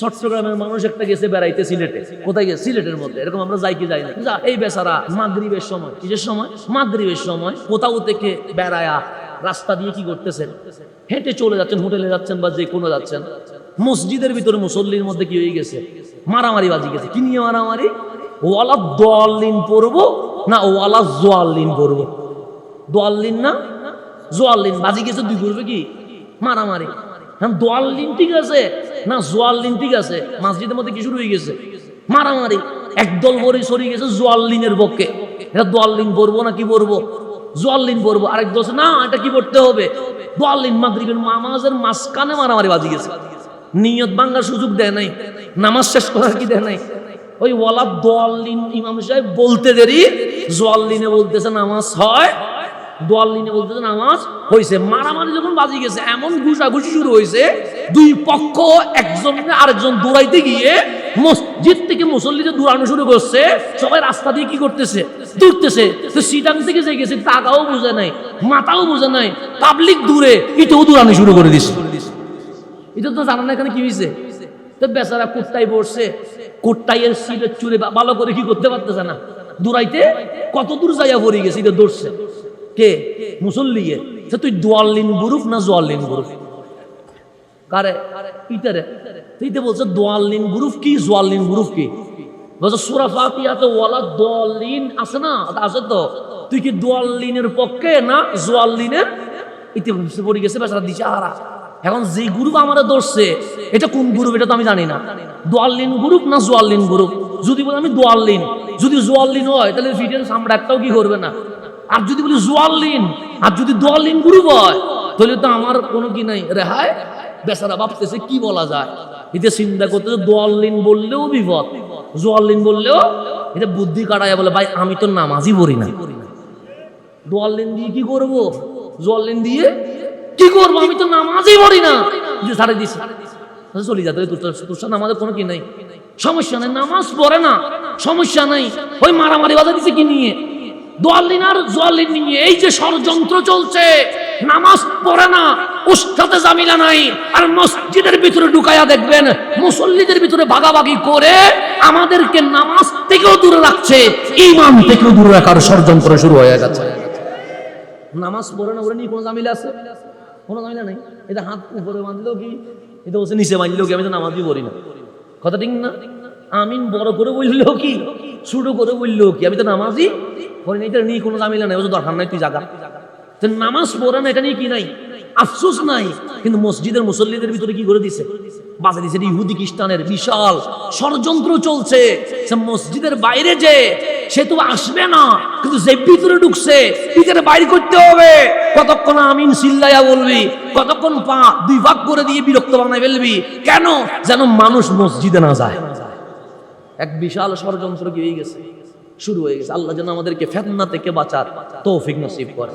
চট্টগ্রামের মানুষ একটা গেছে বেড়াইতে সিলেটে, কোথায় গেছে? সিলেটের মধ্যে। এরকম আমরা যাই কি যাই না, যা এই বেচারা মাগরিবের সময়, কিসের সময়? মাগরিবের সময় কোথাও থেকে বেড়ায়া রাস্তা দিয়ে কি করতেছেন, হেঁটে চলে যাচ্ছেন, হোটেলে যাচ্ছেন বা যে কোনো যাচ্ছেন, মসজিদের ভিতরে মুসল্লির মধ্যে কি হয়ে গেছে, মারামারি বাজি গেছে। কি নিয়ে মারামারি? ওয়ালা দোয়াল্লিন পড়বো না ওয়ালা জোয়াল্লিন পড়বো, দোয়াল্লিন না জোয়াল্লিন বাজি গেছে, দুই করবে কি মারামারি। হ্যাঁ, দোয়াল্লিন ঠিক আছে না জোয়াল্লিন ঠিক আছে, মসজিদের মধ্যে কি শুরু হয়ে গেছে? মারামারি। একদল বড়ি সরিয়ে গেছে জোয়াল্লিনের পক্ষে, এটা দোয়াল্লিন পড়বো না কি পড়বো, জোয়াল্লিন পড়বো। আরেক দল না এটা কি পড়তে হবে, দোয়াল্লিন। মাগরিবের নামাজের মাঝখানে মারামারি বাজি গেছে, নিয়ত ভাঙার সুযোগ দেয় নাই, নামাজ শেষ করার কি দেয় নাই। ওই ওয়ালা দোয়াল্লিন ইমাম সাহেব বলতে দেরি, জোয়াল্লিনে বলতেছে নামাজ হয়, দোয়াল্লিনে বলতেছে নামাজ হয়েছে। মারামারি যখন বাজি গেছে, এমন ঘুষাঘুষি শুরু হয়েছে, দুই পক্ষ একজন আরেকজন দৌড়াইতে গিয়ে মসজিদ থেকে মুসল্লিদের দৌড়ানো শুরু করছে। সবাই রাস্তা দিয়ে কি করতেছে, দৌড়তেছে। তো সিটাং থেকে যে গেছে টাকাও বোঝে নাই, মাথাও বোঝে নাই, পাবলিক দূরে এটাও দৌড়ানো শুরু করে দিছে। এটা তো জানা না এখানে কি হয়েছে। তো বেচারা কোটটাই পড়ছে, কোটটাইয়ের সিটের চুরে ভালো করে কি করতে পারতেছে না, দৌড়াইতে কত দূর যাইয়া পড়ে গেছে, এটা দৌড়ছে কে? মুসল্লি। তুই দোয়াল্লিন গ্রুপ না জোয়াল্লিন গ্রুপ? কারে? ইতারে। তুইতে বলছে দোয়াল্লিন গ্রুপ কি জোয়াল্লিন গ্রুপ কি? বলছে সূরা ফাতিহাতে ওয়ালা দোয়াল্লিন আছে না, আছে তো। তুই কি দোয়াল্লিনের পক্ষে না জোয়াল্লিনের? ইতে পড়ে গেছে বেচারা দিছে আরা। এখন যে গ্রুপ আমাদের ধরছে এটা কোন গ্রুপ এটা তো আমি জানি না, দোয়াল্লিন গ্রুপ না জোয়াল্লিন গ্রুপ। যদি বলি আমি দোয়াল্লিন, যদি জোয়াল্লিন হয় তাহলে ফিটের সামনে একটাও কি করবে না। আর যদি বলি জোয়াল্লিন আর যদি দোয়াল্লিন গ্রুপ হয় তাহলে তো আমার কোনো কি নাই, রেহাই। বেচারা ভাবতেছে কি বলা যায়, এতে চিন্তা করতেছে দোয়াল্লিন বললেও বিপদ, জোয়াল্লিন বললেও। এটা বুদ্ধি কাটায় বলে ভাই আমি তো নামাজই পড়ি না, দোয়াল্লিন দিয়ে কি করবো, জোয়াল্লিন দিয়ে কি করবো, আমি তো নামাজই পড়ি না, ছাড়ে দিস চলে যাতে তোর সাথে আমাদের কোনো কি নাই, সমস্যা নাই, নামাজ পড়ে না সমস্যা নাই। ওই মারামারি বাজা দিছে কি নিয়ে, দোয়াল্লিন আর জোয়াল্লিন নিয়ে। এই যে ষড়যন্ত্র চলছে, নামাজ পড়ে না, উস্তাদে জামিলা নাই, আর মসজিদের ভিতরে ঢুকাইয়া দেখবেন মুসল্লিদের ভিতরে ভাগাভাগি করে আমাদেরকে নামাজ থেকেও দূরে রাখছে, ঈমান থেকেও দূরে রাখার ষড়যন্ত্র শুরু হয়ে গেছে। নামাজ পড়ে না ওরা নিয়ে কোনো জামিলা আছে? কোনো জামিলা নাই। এটা হাত উপরে বাঁধলেও কি, এটা বসে নিচে বাঁধলেও কি, আমি তো নামাজই পড়ি না, কথা ঠিক না? আমিন বড় করে বললেও কি, ছোট করে বললেও কি, আমি তো নামাজই পড়ি না। এটা নিয়ে কোনো জামিলা নাই, ও তো দরকার নাই, তুই জাগা। নামাজ পড়ে না এটা নিয়ে কি নাই, আফসোস নাই। কিন্তু মসজিদের মুসল্লিদের ভিতরে কি করে দিছে, বাজে দিছে। ইহুদি খ্রিস্টানের বিশাল ষড়যন্ত্র চলছে। মসজিদের বাইরে যে সে তো আসবে না, কিন্তু যে ভিতরে ঢুকছে ভিতরে বাইরে করতে হবে। কতক্ষণ আমিন চিল্লাইয়া বলবি, কতক্ষণ পা দুই ভাগ করে দিয়ে বিরক্ত বানাই ফেলবি, কেন? যেন মানুষ মসজিদে না যায়। এক বিশাল ষড়যন্ত্র কি হয়ে গেছে, শুরু হয়ে গেছে। আল্লাহ যেন আমাদেরকে ফিতনা থেকে বাঁচার তৌফিক নসিব করে।